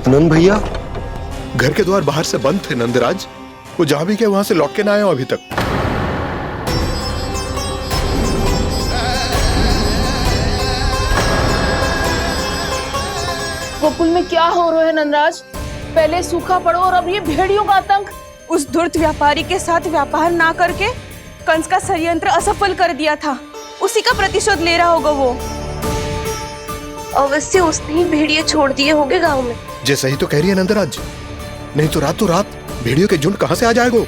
नंद भैया, घर के द्वार बाहर से बंद थे नंदराज। वो जहां भी गए वहां से लौट के ना आए हो अभी तक। गोकुल में क्या हो रहा है नंदराज? पहले सूखा पड़ो और अब ये भेड़ियों का आतंक। उस धूर्त व्यापारी के साथ व्यापार ना करके कंस का षड्यंत्र असफल कर दिया था। उसी का प्रतिशोध ले रहा होगा वो। अवश्य उसने ही भेड़िए छोड़ दिए होंगे गांव में। जैसा ही तो कह रही है नंदराज, नहीं तो रात भेड़ियों के झुंड कहां से आ जाएगा?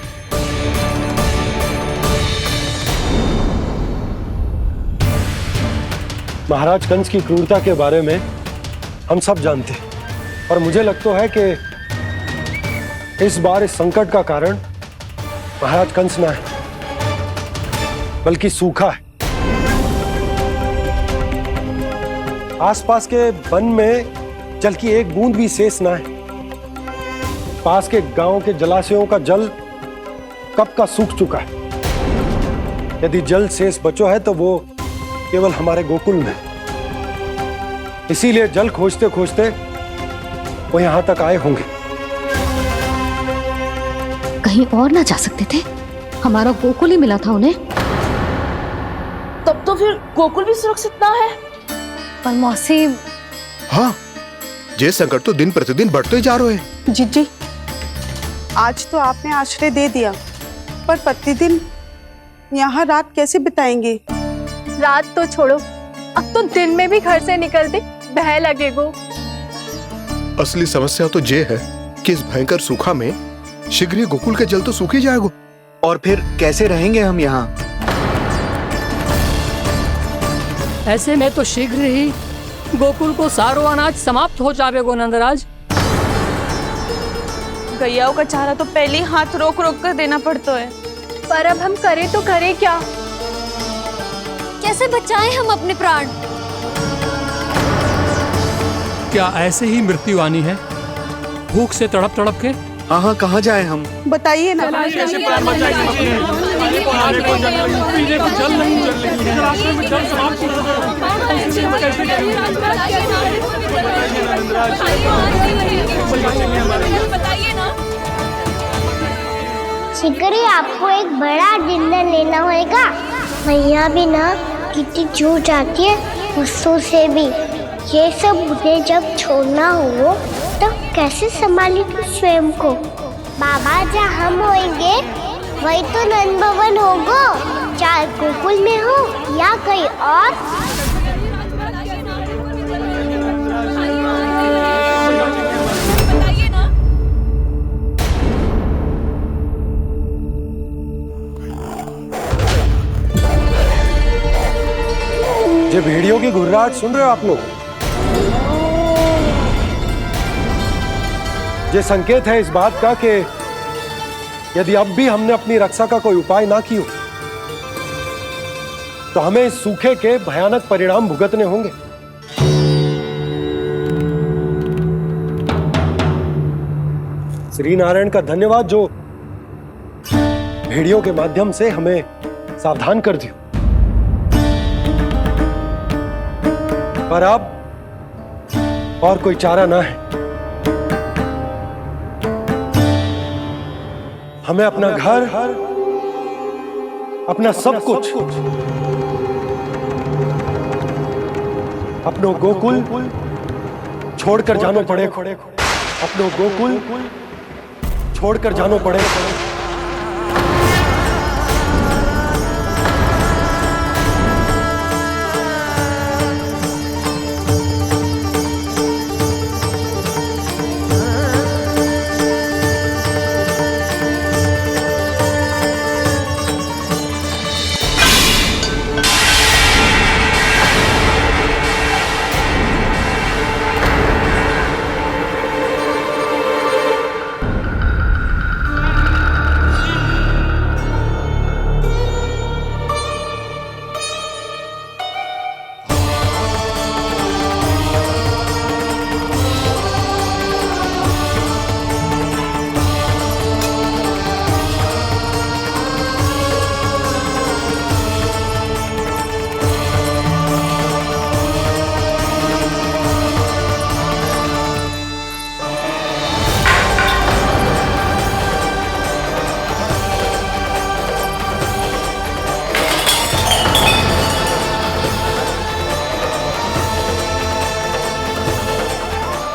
महाराज कंस की क्रूरता के बारे में हम सब जानते हैं और मुझे लगता है कि इस बार इस संकट का कारण महाराज कंस ना है बल्कि सूखा है। आसपास के वन में जल की एक बूंद भी शेष ना है। पास के गांव के जलाशयों का जल कब का सूख चुका है। यदि जल शेष बचो है तो वो केवल हमारे गोकुल में। इसीलिए जल खोजते खोजते वो यहां तक आए होंगे। कहीं और ना जा सकते थे? हमारा गोकुल ही मिला था उन्हें। तब तो फिर गोकुल भी सुरक्षित ना है। पर मौसी, हाँ, ये संकट तो दिन प्रतिदिन बढ़ते ही जा रहे हैं। जीजी, आज तो आपने आश्रय दे दिया, पर प्रतिदिन यहाँ रात कैसे बिताएंगे? रात तो छोड़ो, अब तो दिन में भी घर से निकलते भय लगेगो। असली समस्या तो ये है कि इस भयंकर सूखा में शीघ्र ही गोकुल के जल तो सूख ही जाएगा। और फिर कैसे रहेंगे हम यहाँ? ऐसे में तो शीघ्र ही गोकुल को सारो अनाज समाप्त हो जाएगा नंदराज। गैयाओं का चारा तो पहले ही हाथ रोक रोक कर देना पड़ता है। पर अब हम करें तो करें क्या? कैसे बचाएं हम अपने प्राण? क्या ऐसे ही मृत्यु आनी है, भूख से तड़प तड़प के? हाँ, कहाँ जाए हम? बताइए ना। शीघ्र ही आपको एक बड़ा डिनर लेना होगा। मैया भी ना कितनी जूझ जाती है गुस्सों से भी। ये सब मुझे जब छोड़ना हो तो कैसे संभालेगी स्वयं को? बाबा जहाँ हम होंगे वही तो नंद भवन होगा, चाहे गोकुल में हो या कहीं और। ये भेड़ियों की घुर्राहट सुन रहे हो आप लोग? ये संकेत है इस बात का कि यदि अब भी हमने अपनी रक्षा का कोई उपाय ना किया तो हमें इस सूखे के भयानक परिणाम भुगतने होंगे। श्री नारायण का धन्यवाद जो भेड़ियों के माध्यम से हमें सावधान कर दिया। पर अब और कोई चारा ना है। हमें अपना घर, अपना सब कुछ, अपनो गोकुल छोड़कर जानो पड़े। अपनो गोकुल छोड़कर जानो पड़े।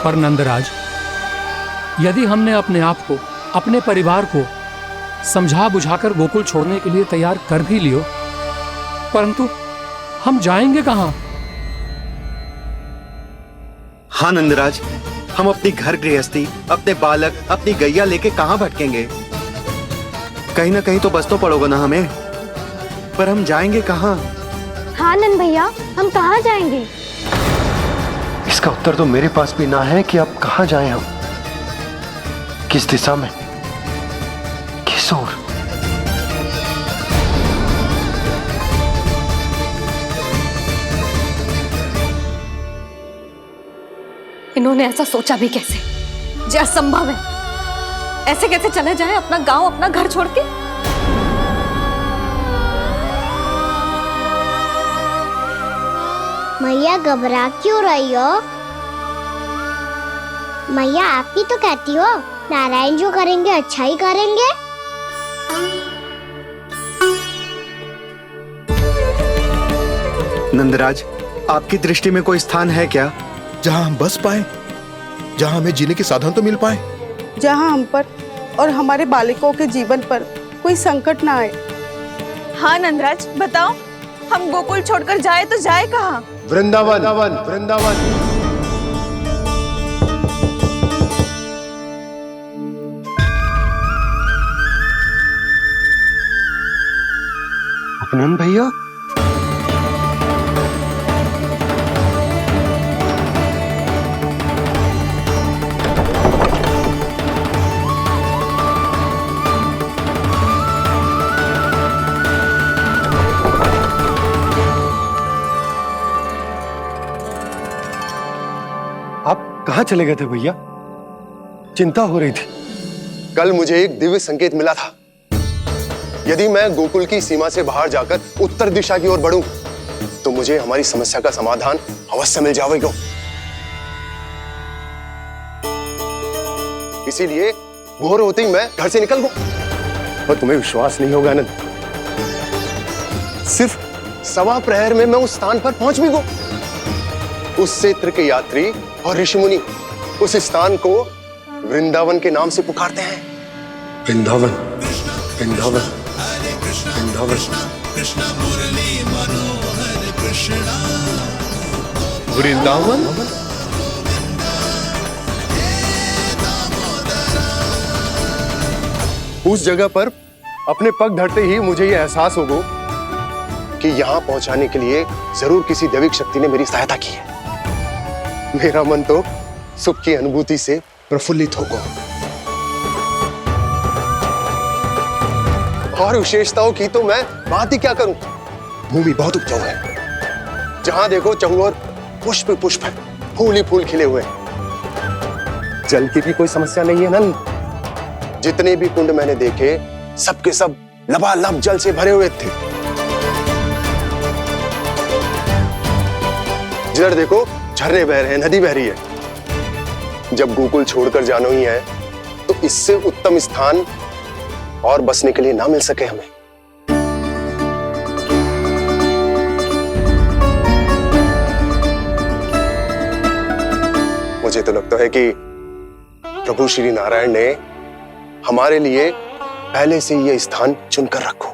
पर नंदराज, यदि हमने अपने आप को, अपने परिवार को समझा बुझाकर गोकुल छोड़ने के लिए तैयार कर भी लियो, परंतु हम जाएंगे कहां? हाँ नंदराज, हम अपनी घर गृहस्थी, अपने बालक, अपनी गैया लेके कहाँ भटकेंगे? कहीं ना कहीं तो बस तो पड़ोगे ना हमें, पर हम जाएंगे कहाँ? हाँ नंद भैया, हम कहाँ जाएंगे? इसका उत्तर तो मेरे पास भी ना है कि अब कहां जाएं हम, किस दिशा में, किस ओर। इन्होंने ऐसा सोचा भी कैसे? जो असंभव है। ऐसे कैसे चले जाए अपना गांव, अपना घर छोड़ के? मैया घबरा क्यों रही हो? मैया आप ही तो कहती हो नारायण जो करेंगे अच्छा ही करेंगे। नंदराज, आपकी दृष्टि में कोई स्थान है क्या जहां हम बस पाए, जहां हमें जीने के साधन तो मिल पाए, जहां हम पर और हमारे बालकों के जीवन पर कोई संकट ना आए? हाँ नंदराज, बताओ, हम गोकुल छोड़कर जाए तो जाए कहाँ? वृंदावन, वृंदावन। अपनन भैया, आप कहां चले गए थे भैया? चिंता हो रही थी। कल मुझे एक दिव्य संकेत मिला था। यदि मैं गोकुल की सीमा से बाहर जाकर उत्तर दिशा की ओर बढ़ूं, तो मुझे हमारी समस्या का समाधान अवश्य मिल जाएगा। इसीलिए भोर होते ही मैं घर से निकल गया। और तुम्हें विश्वास नहीं होगा आनंद, सिर्फ सवा प्रहर में मैं उस स्थान पर पहुंच भी गया। उस क्षेत्र के यात्री और ऋषि मुनि उस स्थान को वृंदावन के नाम से पुकारते हैं। वृंदावन, वृंदावन, वृंदावन। वृंदावन? उस जगह पर अपने पग धरते ही मुझे यह एहसास होगा कि यहां पहुंचाने के लिए जरूर किसी दैविक शक्ति ने मेरी सहायता की है। मेरा मन तो सुख की अनुभूति से प्रफुल्लित होगा। और विशेषताओं की तो मैं बात ही क्या करूं। भूमि बहुत उपजाऊ है, जहां देखो चहुओर पुष्प पुष्प है, फूल ही फूल खिले हुए हैं। जल की भी कोई समस्या नहीं है नंद। जितने भी कुंड मैंने देखे, सबके सब लबालब जल से भरे हुए थे। जिधर देखो झरने बह रहे हैं, नदी बह रही है। जब गोकुल छोड़कर जाना ही है, तो इससे उत्तम स्थान और बसने के लिए ना मिल सके हमें। मुझे तो लगता है कि प्रभु श्री नारायण ने हमारे लिए पहले से यह स्थान चुनकर रखो।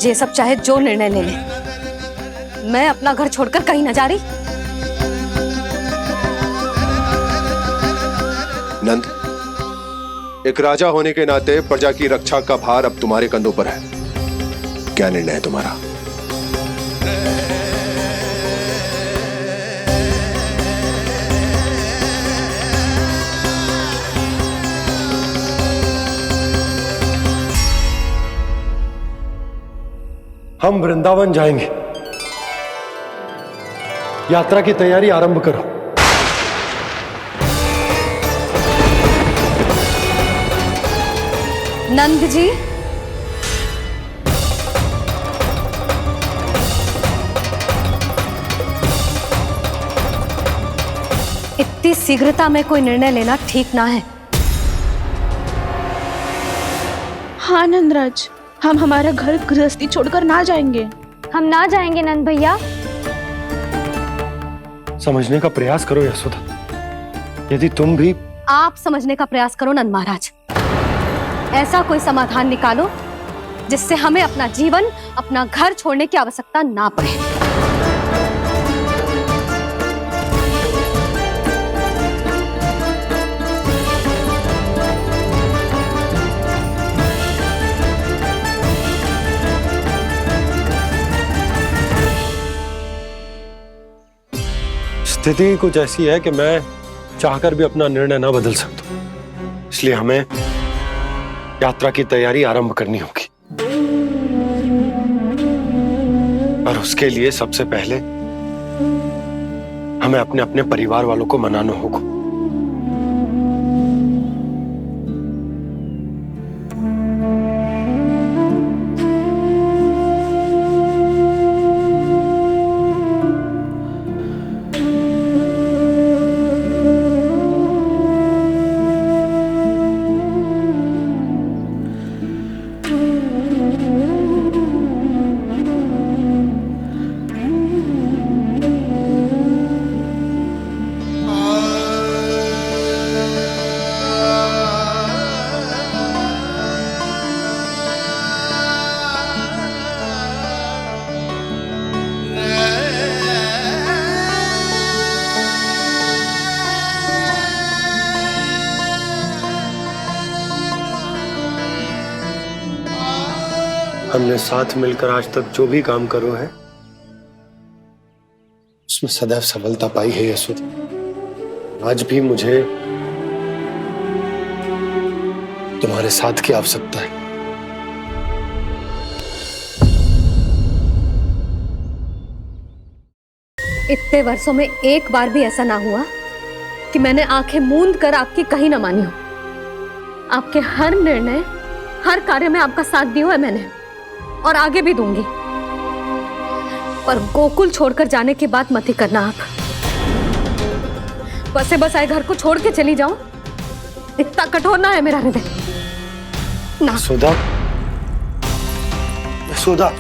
ये सब चाहे जो निर्णय ले ले, मैं अपना घर छोड़कर कहीं न जा रही। नंद, एक राजा होने के नाते प्रजा की रक्षा का भार अब तुम्हारे कंधों पर है। क्या निर्णय है तुम्हारा? हम वृंदावन जाएंगे। यात्रा की तैयारी आरंभ करो। नंद जी, इतनी शीघ्रता में कोई निर्णय लेना ठीक ना है। हाँ नंदराज, हम हमारा घर गृहस्थी छोड़कर ना जाएंगे। हम ना जाएंगे नंद भैया। समझने का प्रयास करो यशोदा। यदि तुम भी आप समझने का प्रयास करो नंद महाराज। ऐसा कोई समाधान निकालो जिससे हमें अपना जीवन, अपना घर छोड़ने की आवश्यकता ना पड़े। स्थिति कुछ ऐसी है कि मैं चाहकर भी अपना निर्णय ना बदल सकता, इसलिए हमें यात्रा की तैयारी आरंभ करनी होगी। और उसके लिए सबसे पहले हमें अपने अपने परिवार वालों को मनाना होगा। हमने साथ मिलकर आज तक जो भी काम करो है उसमें सदैव सफलता पाई है यशोदा। आज भी मुझे तुम्हारे साथ की आवश्यकता है। इतने वर्षों में एक बार भी ऐसा ना हुआ कि मैंने आंखें मूंद कर आपकी कहीं ना मानी हो। आपके हर निर्णय, हर कार्य में आपका साथ दिया है मैंने, और आगे भी दूंगी। पर गोकुल छोड़कर जाने की बात मत ही करना आप। बसे बसाए घर को छोड़ के चली जाऊं, इतना कठोर ना है मेरा हृदय ना। यशोदा, यशोदा,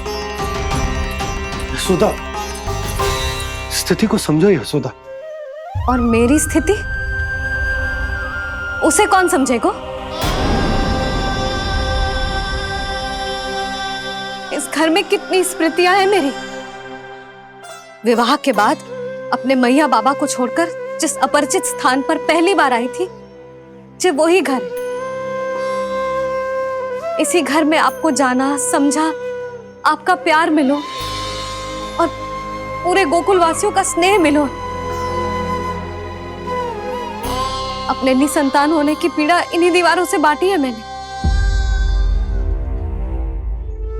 यशोदा, स्थिति को समझो यशोदा। और मेरी स्थिति उसे कौन समझेगा? इस घर में कितनी स्मृतियां हैं मेरी। विवाह के बाद अपने मैया बाबा को छोड़कर जिस अपरिचित स्थान पर पहली बार आई थी, जो वही घर। इसी घर में आपको जाना, समझा, आपका प्यार मिलो और पूरे गोकुल वासियों का स्नेह मिलो। अपने निसंतान होने की पीड़ा इन्हीं दीवारों से बांटी है मैंने।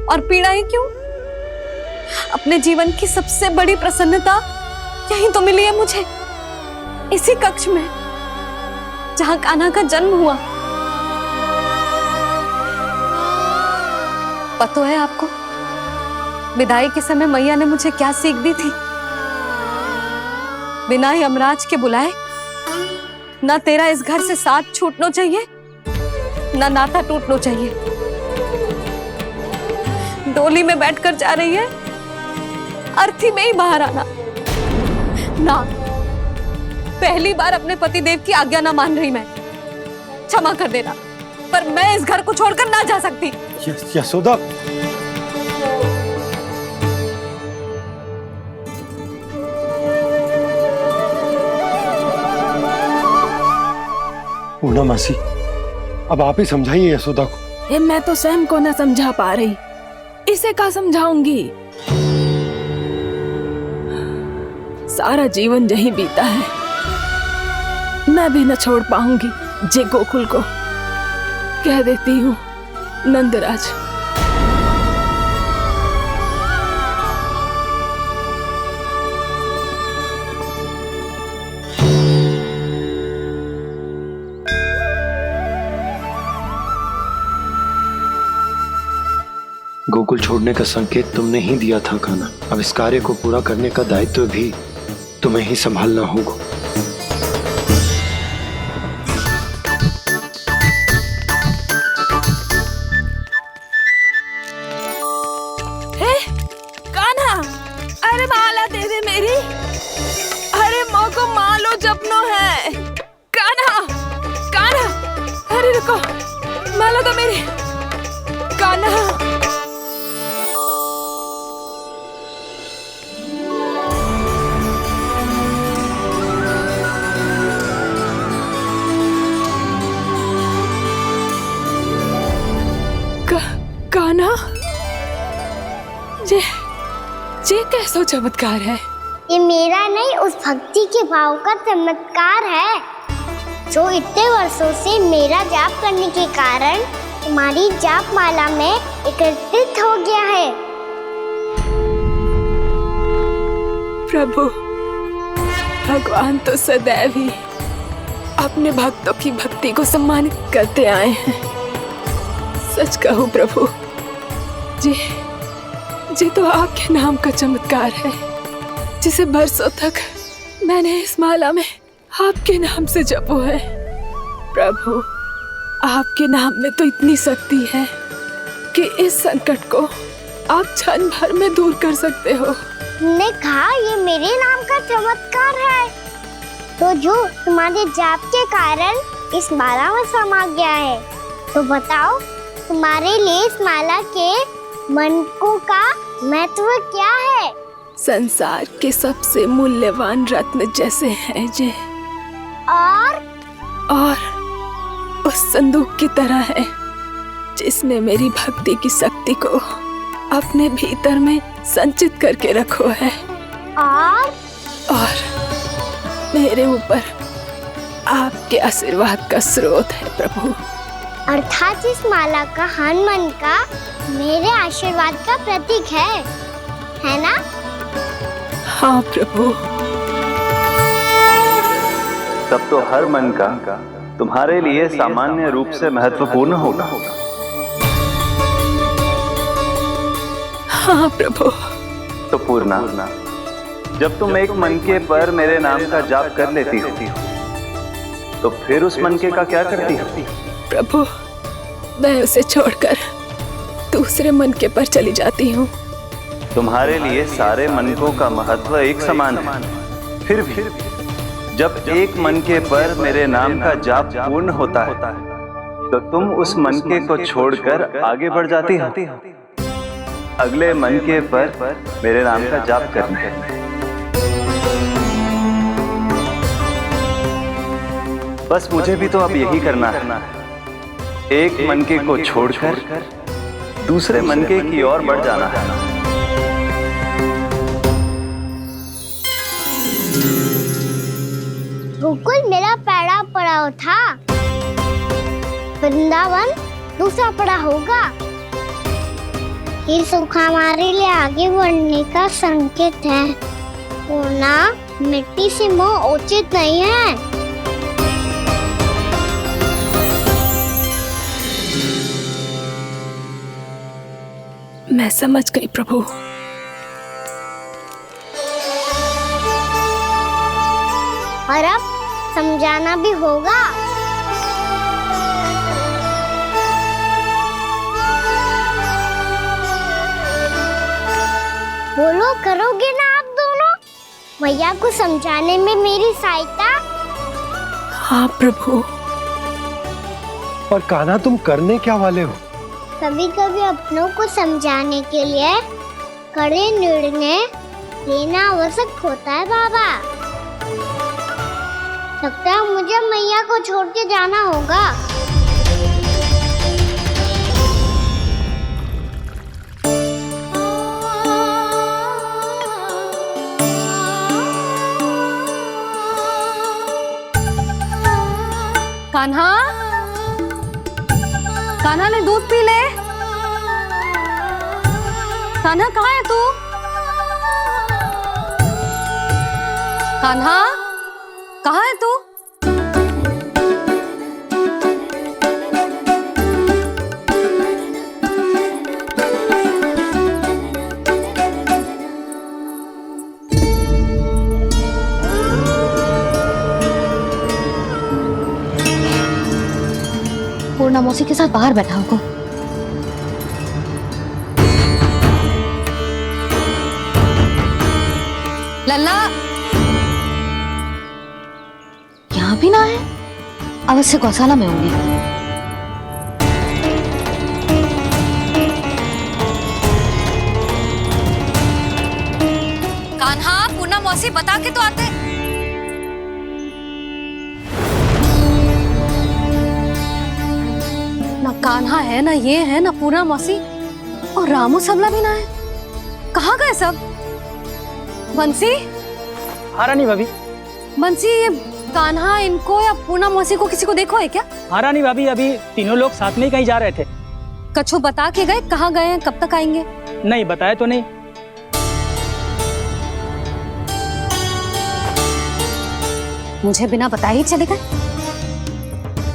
और पीड़ा ही क्यों? अपने जीवन की सबसे बड़ी प्रसन्नता यहीं तो मिली है मुझे, इसी कक्ष में जहां कान्हा का जन्म हुआ। पता है आपको विदाई के समय मैया ने मुझे क्या सीख दी थी? बिना यमराज के बुलाए ना तेरा इस घर से साथ छूटना चाहिए, ना नाता टूटना चाहिए। डोली में बैठकर जा रही है, अर्थी में ही बाहर आना ना। पहली बार अपने पति देव की आज्ञा ना मान रही मैं, क्षमा कर देना, पर मैं इस घर को छोड़कर ना जा सकती। यशोदा, पूना मासी, अब आप ही समझाइए यशोदा को। ये मैं तो स्वयं को न समझा पा रही, इसे क्या समझाऊंगी? सारा जीवन यही बीता है, मैं भी न छोड़ पाऊंगी जे गोकुल को। कह देती हूँ नंदराज। गोकुल छोड़ने का संकेत तुमने ही दिया था कान्हा। अब इस कार्य को पूरा करने का दायित्व भी तुम्हें ही संभालना होगा। बचा दो मेरे कान्हा। कान्हा, ये कैसा चमत्कार है? ये मेरा नहीं, उस भक्ति के भाव का चमत्कार है जो इतने वर्षों से मेरा जाप करने के कारण तुम्हारी जाप माला में एकत्रित हो गया है। प्रभु, भगवान तो सदैव ही अपने भक्तों की भक्ति को सम्मानित करते आए हैं। सच कहूं प्रभु, जी तो आपके नाम का चमत्कार है, जिसे बरसों तक मैंने इस माला में आपके नाम से जपो है। प्रभु, आपके नाम में तो इतनी शक्ति है कि इस संकट को आप क्षण भर में दूर कर सकते हो। तुमने कहा ये मेरे नाम का चमत्कार है, तो जो तुम्हारे जाप के कारण इस माला में समा गया है, तो बताओ तुम्हारे लिए इस माला के मनकों का महत्व क्या है? संसार के सबसे मूल्यवान रत्न जैसे हैं ये, और उस संदूक की तरह है जिसने मेरी भक्ति की शक्ति को अपने भीतर में संचित करके रखो है, और मेरे ऊपर आपके आशीर्वाद का स्रोत है प्रभु। अर्थात इस माला का हनुमान का मेरे आशीर्वाद का प्रतीक है ना? हाँ प्रभु। तब तो हर मन का तुम्हारे लिए सामान्य रूप से महत्वपूर्ण होगा। हाँ प्रभु। तो पूर्णा, जब तुम एक मनके पर मेरे नाम का जाप कर लेती हो, तो फिर उस मनके का क्या करती हो? प्रभु, मैं उसे छोड़कर दूसरे मनके पर चली जाती हूँ। तुम्हारे लिए सारे मनकों का महत्व एक समान है, फिर भी जब एक मनके पर मेरे नाम का जाप पूर्ण होता है, तो तुम उस मनके को छोड़कर आगे बढ़ जाती हो अगले मनके पर मेरे नाम का जाप करने। बस मुझे भी तो अब यही करना है, एक मनके को छोड़कर दूसरे मनके की ओर बढ़ जाना है। गोकुल मेरा पहला पड़ाव था, वृंदावन दूसरा पड़ाव होगा। ये सुख हमारे लिए आगे बढ़ने का संकेत है, पूर्णा, मिट्टी से मोह उचित नहीं है। मैं समझ गई प्रभु। और अब समझाना भी होगा। बोलो, करोगे ना आप दोनों? भैया को समझाने में मेरी सहायता? हाँ प्रभु। पर कान्हा, तुम करने क्या वाले हो? कभी कभी अपनों को समझाने के लिए कड़े निर्णय लेना आवश्यक होता है बाबा। लगता है मुझे मैया को छोड़ के जाना होगा। कान्हा, कान्हा ने दूध पी ले। कान्हा कहाँ है तू? कान्हा, कहाँ है तू? पूर्णा मौसी के साथ बाहर बैठा होगा। लल्ला, यहाँ भी ना है, अवश्य गौशाला में होंगी। कान्हा, पूनम मौसी बता के तो आते। ना कान्हा है, ना ये है, ना पूनम मौसी, और रामू सबला भी ना है। कहाँ गए सब? बंसी? हाँ रानी भाभी। बंसी, ये कान्हा इनको या पूनम मौसी को किसी को देखो है क्या? हाँ रानी भाभी, अभी तीनों लोग साथ में ही कहीं जा रहे थे। कछु बता के गए कहाँ गए हैं, कब तक आएंगे? नहीं बताया तो नहीं। मुझे बिना बताए ही चले गए।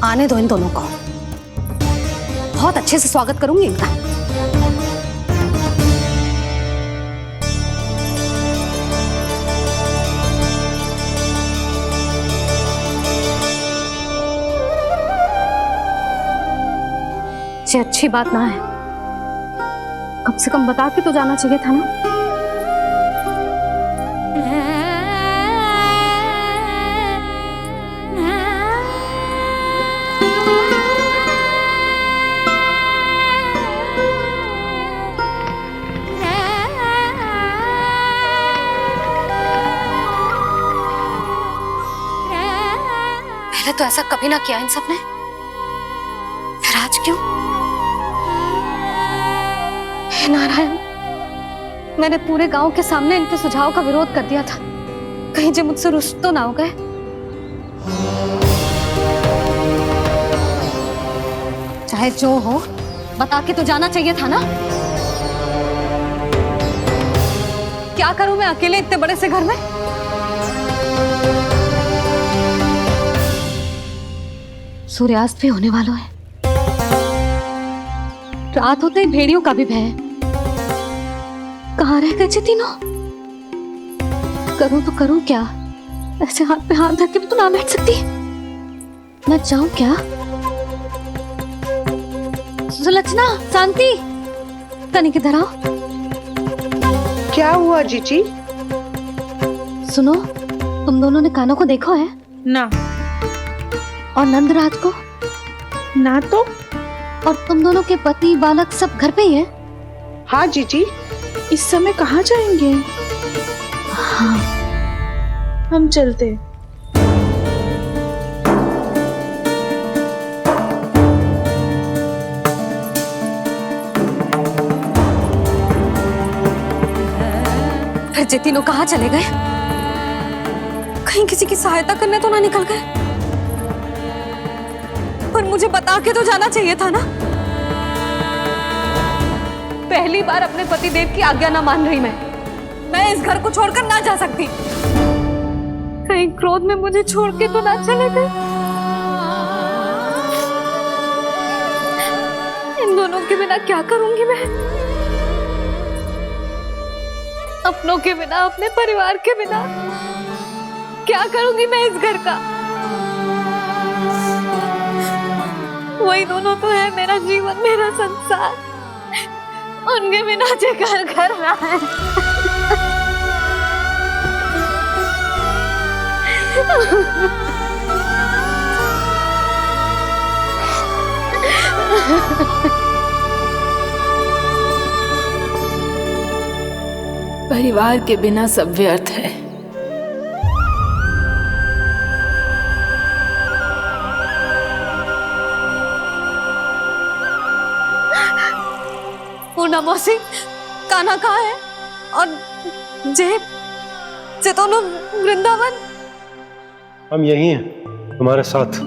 आने दो इन दोनों को, बहुत अच्छे से स्वागत करूंगी इनका। ये अच्छी बात ना है, कम से कम बता के तो जाना चाहिए था ना। पहले तो ऐसा कभी ना किया इन सब ने, फिर आज क्यों? हे नारायण, मैंने पूरे गांव के सामने इनके सुझाव का विरोध कर दिया था, कहीं जो मुझसे रुष्ट तो ना हो गए। चाहे जो हो, बता के तो जाना चाहिए था ना। क्या करूं मैं अकेले इतने बड़े से घर में? सूर्यास्त भी होने वाला है, रात होते ही भेड़ियों का भी भय है। कहाँ रह गए तीनों? करूं तो करूं क्या? ऐसे हाथ पे हाथ रख के भी तो ना बैठ सकती। मैं जाऊं क्या? सुलक्षणा, शांति, तनी किधर आओ। क्या हुआ जीजी? सुनो, तुम दोनों ने कान्हा को देखा है? ना। और नंदराज को? ना तो। और तुम दोनों के पति बालक सब घर पे ही हैं? हाँ जीजी, इस समय कहाँ जाएंगे? हाँ। हम चलते। फिर ये तीनों कहाँ चले गए? कहीं किसी की सहायता करने तो ना निकल गए? पर मुझे बता के तो जाना चाहिए था ना। पहली बार अपने पतिदेव की आज्ञा ना मान रही मैं इस घर को छोड़कर ना जा सकती। कहीं क्रोध में मुझे छोड़ के तो ना चले गए। इन दोनों के बिना क्या करूंगी मैं? अपनों के बिना, अपने परिवार के बिना क्या करूंगी मैं इस घर का? वही दोनों तो है मेरा जीवन, मेरा संसार। उनके बिना जे घर घर रहा है। परिवार के बिना सब व्यर्थ है। पूनम मौसी, कान्हा कहाँ है? और जे दोनों वृंदावन? हम यही हैं, तुम्हारे साथ।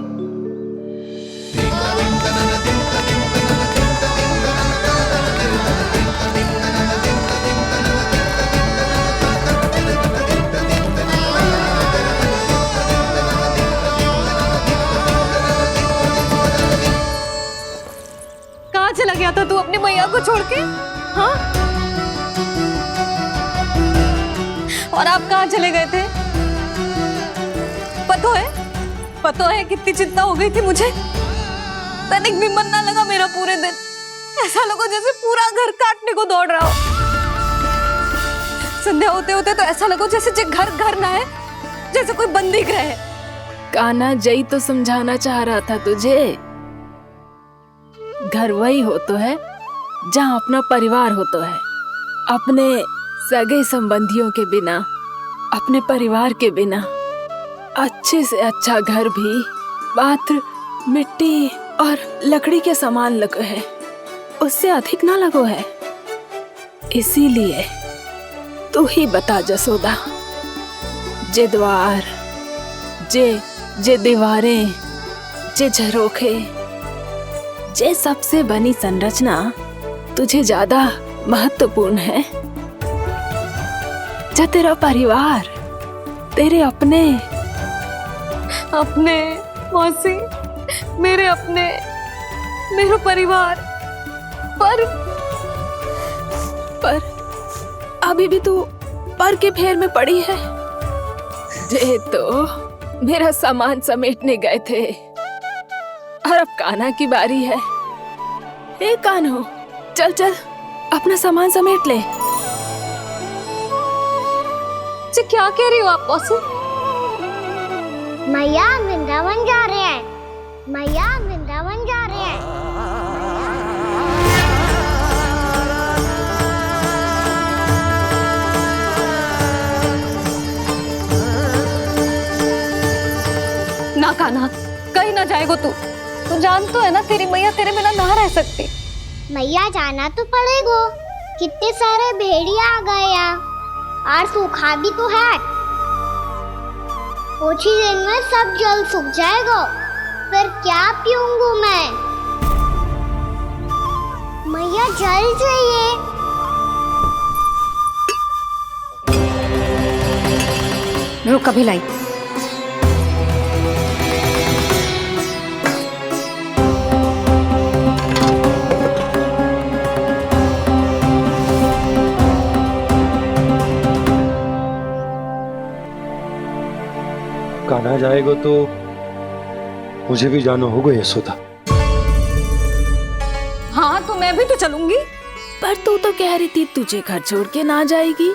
कहाँ चला गया था तू अपनी मैया को छोड़ के? हाँ? और आप कहाँ चले गए थे? पता है कितनी चिंता हो गई थी मुझे। तनिक भी मन ना लगा मेरा पूरे दिन। ऐसा लगा जैसे पूरा घर काटने को दौड़ रहा हो। संध्या होते होते तो ऐसा लगा जैसे घर घर ना है, जैसे कोई बंदी गृह है। कान्हा, जय तो समझाना चाह रहा था तुझे। घर वही हो तो है जहाँ अपना परिवार हो तो है। अपने सगे संबंधियों के बिना अपने परिवार के बिना अच्छे से अच्छा घर भी मात्र मिट्टी और लकड़ी के समान लगो है, उससे अधिक ना लगो है। इसीलिए तू ही बता जसोदा, जे द्वार, जे दीवारें, जे झरोखे, जे सबसे बनी संरचना तुझे ज्यादा महत्वपूर्ण है? जा तेरा परिवार, तेरे अपने मौसी, मेरे अपने, मेरा परिवार, पर अभी भी तू पर के फेर में पड़ी है। जे तो मेरा सामान समेटने गए थे और अब कान्हा की बारी है। ए कान्हो, चल चल अपना सामान समेट ले। जी क्या कह रही हो आप मौसी? मैया वृंदावन जा रहे हैं, मैया वृंदावन जा रहे हैं। ना कान्हा, कहीं ना जाएगो तू जान तो है ना तेरी मैया तेरे बिना ना रह सकती। मैया जाना तो पड़ेगा, कितने सारे भेड़िया आ गए हैं और सूखा भी तो है। कुछ ही दिन में सब जल सूख जाएगा, फिर क्या पीऊंगा मैं? मैया जल चाहिए। रुक अभी लाई। कान्हा जाएगा तो मुझे भी जाना होगा यशोदा। हाँ तो मैं भी तो चलूंगी। पर तू तो कह रही थी तुझे घर छोड़ के ना जाएगी।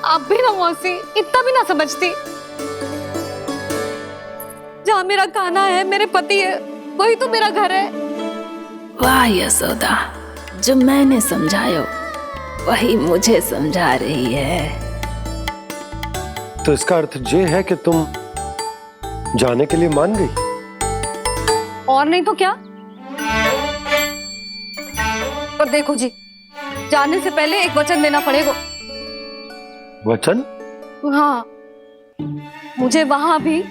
आप भी ना मौसी, इतना भी ना समझती। जहाँ मेरा कान्हा है, मेरे पति है, वही तो मेरा घर है। वाह यशोदा, जो मैंने समझाया वही मुझे समझा रही है। तो इसका अर्थ ये है कि तुम जाने के लिए मान गई? और नहीं तो क्या। पर देखो जी, जाने से पहले एक वचन देना पड़ेगा। वचन? हाँ, मुझे वहां भी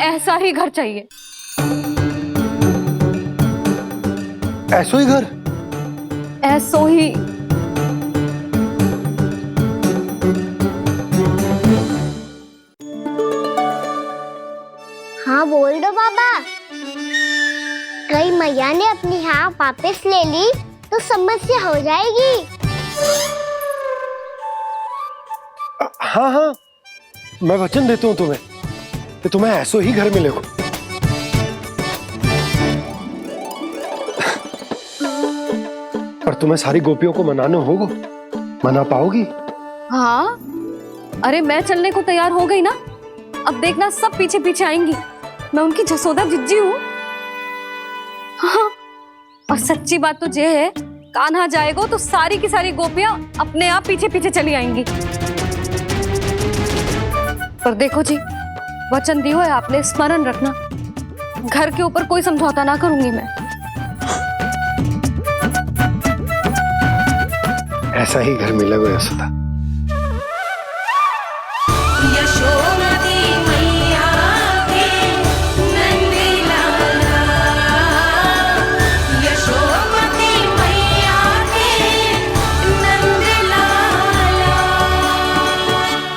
ऐसा ही घर चाहिए। ऐसो ही घर? ऐसो ही। हाँ बोल दो बाबा। कहीं मैया ने अपनी हाँ वापस ले ली तो समस्या हो जाएगी। हाँ हाँ, मैं वचन देता हूँ तुम्हें कि तुम्हें ऐसो ही घर मिलेगा। पर तुम्हें सारी गोपियों को मनाना होगा। मना पाओगी? हाँ, अरे मैं चलने को तैयार हो गई ना। अब देखना सब पीछे पीछे आएंगी। मैं उनकी जसोदा जिज्जी हूँ। हाँ, और सच्ची बात तो ये है, कान्हा जाएगा तो सारी की सारी गोपियां अपने आप पीछे पीछे चली आएंगी। पर देखो जी, वचन दिया है आपने, स्मरण रखना। घर के ऊपर कोई समझौता ना करूंगी मैं। ऐसा ही घर मिलेगा यशोदा।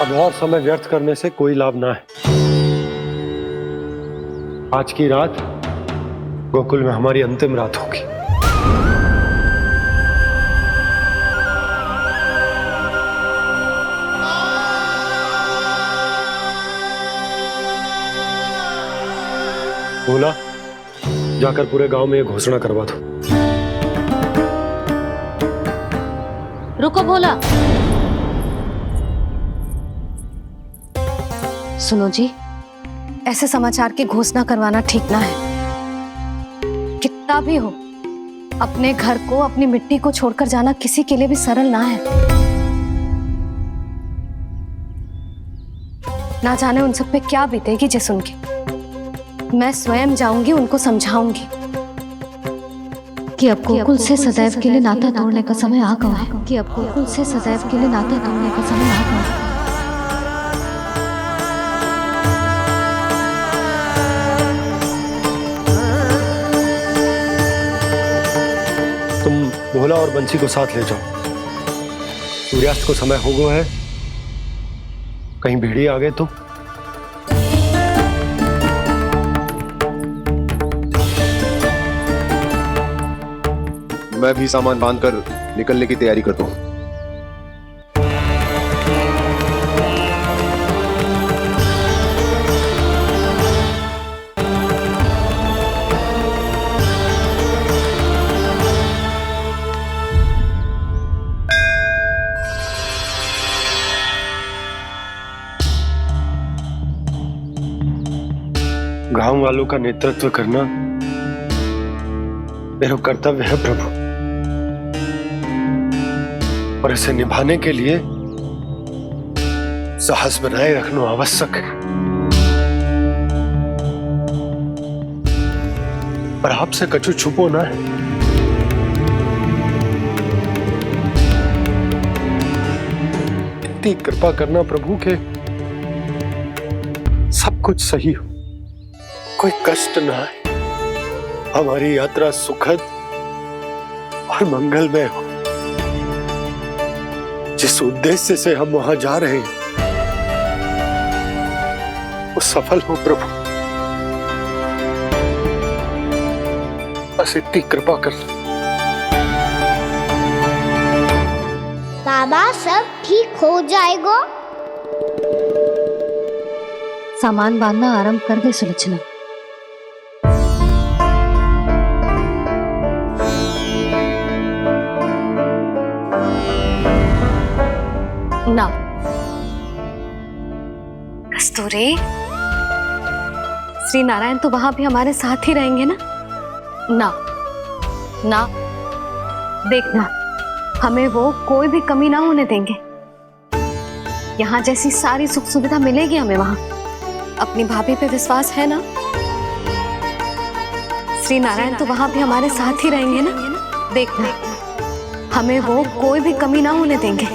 अब और समय व्यर्थ करने से कोई लाभ ना है। आज की रात गोकुल में हमारी अंतिम रात होगी। बोला, जाकर पूरे गांव में ये घोषणा करवा दो। रुको भोला। सुनो जी, ऐसे समाचार की घोषणा करवाना ठीक ना है। कितना भी हो, अपने घर को, अपनी मिट्टी को छोड़कर जाना किसी के लिए भी सरल ना है। ना जाने उन सब पे क्या बीतेगी जे सुन के। मैं स्वयं जाऊंगी, उनको समझाऊंगी कि अब गोकुल से सदैव के लिए नाता तोड़ने का समय आ गया है, कि अब गोकुल से सदैव के लिए नाता तोड़ने का समय आ गया है। तुम भोला और बंसी को साथ ले जाओ। सूर्यास्त को समय हो गया है, कहीं भेड़िए आ गए तो। मैं भी सामान बांधकर निकलने की तैयारी करता हूँ। गांव वालों का नेतृत्व करना मेरा कर्तव्य है प्रभु, और इसे निभाने के लिए साहस बनाए रखना आवश्यक है। पर आपसे कछु छुपो ना है। इतनी कृपा करना प्रभु के सब कुछ सही हो, कोई कष्ट ना है, हमारी यात्रा सुखद और मंगलमय हो। जिस उद्देश्य से हम वहां जा रहे हैं वो सफल हो प्रभु, बस इतनी कृपा कर। बाबा सब ठीक हो जाएगा। सामान बांधना आरंभ कर दे सुलोचना। ना कस्तूरी, श्री नारायण तो वहां भी हमारे साथ ही रहेंगे ना? ना ना, देखना हमें वो कोई भी कमी ना होने देंगे। यहाँ जैसी सारी सुख सुविधा मिलेगी हमें वहां। अपनी भाभी पे विश्वास है ना? श्री नारायण तो वहां भी हमारे साथ ही रहेंगे ना? देखना हमें वो कोई भी कमी ना होने देंगे।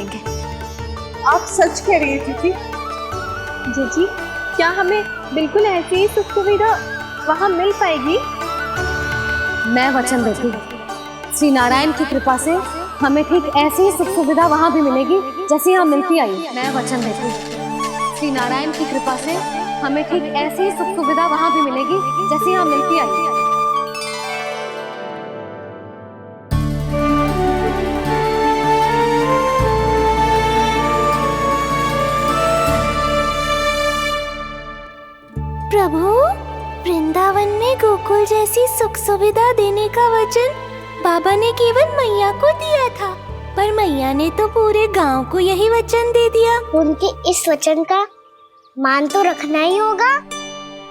आप सच कह रही है दीदी? जीजी, क्या हमें बिल्कुल ऐसी ही सुख सुविधा वहाँ मिल पाएगी? मैं वचन देती हूँ, श्री नारायण की कृपा से हमें ठीक ऐसी ही सुख सुविधा वहाँ भी मिलेगी जैसी यहाँ मिलती आई। मैं वचन देती हूँ, श्री नारायण की कृपा से हमें ठीक ऐसी ही सुख सुविधा वहाँ भी मिलेगी जैसी यहाँ मिलती आई। प्रभु, वृंदावन में गोकुल जैसी सुख सुविधा देने का वचन बाबा ने केवल मैया को दिया था, पर मैया ने तो पूरे गांव को यही वचन दे दिया। उनके इस वचन का मान तो रखना ही होगा,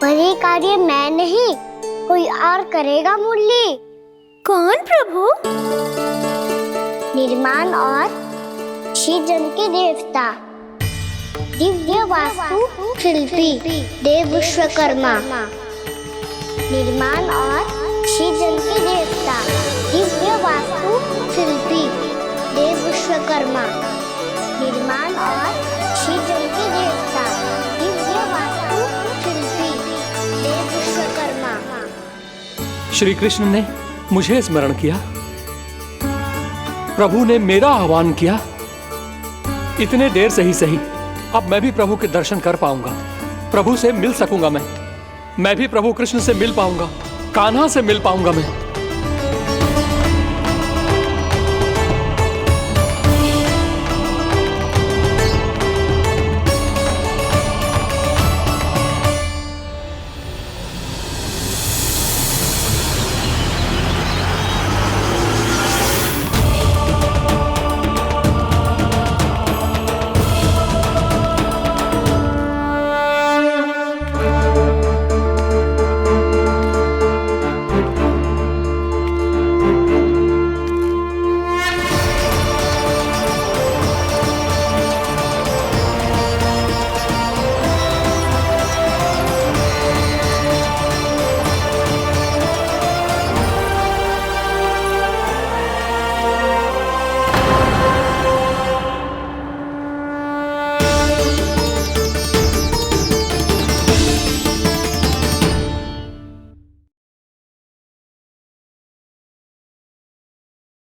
पर ये कार्य मैं नहीं कोई और करेगा। मुरली कौन प्रभु? निर्माण और श्रीजन के देवता, दिव्य वास्तु शिल्पी देव विश्वकर्मा। निर्माण और श्रीजन के देवता, दिव्य वास्तु शिल्पी देव विश्वकर्मा। निर्माण और श्रीजन के देवता, दिव्य वास्तु शिल्पी देव विश्वकर्मा। श्री कृष्ण ने मुझे स्मरण किया, प्रभु ने मेरा आह्वान किया। इतने देर से ही सही, अब मैं भी प्रभु के दर्शन कर पाऊंगा, प्रभु से मिल सकूंगा। मैं भी प्रभु कृष्ण से मिल पाऊंगा, कान्हा से मिल पाऊंगा मैं।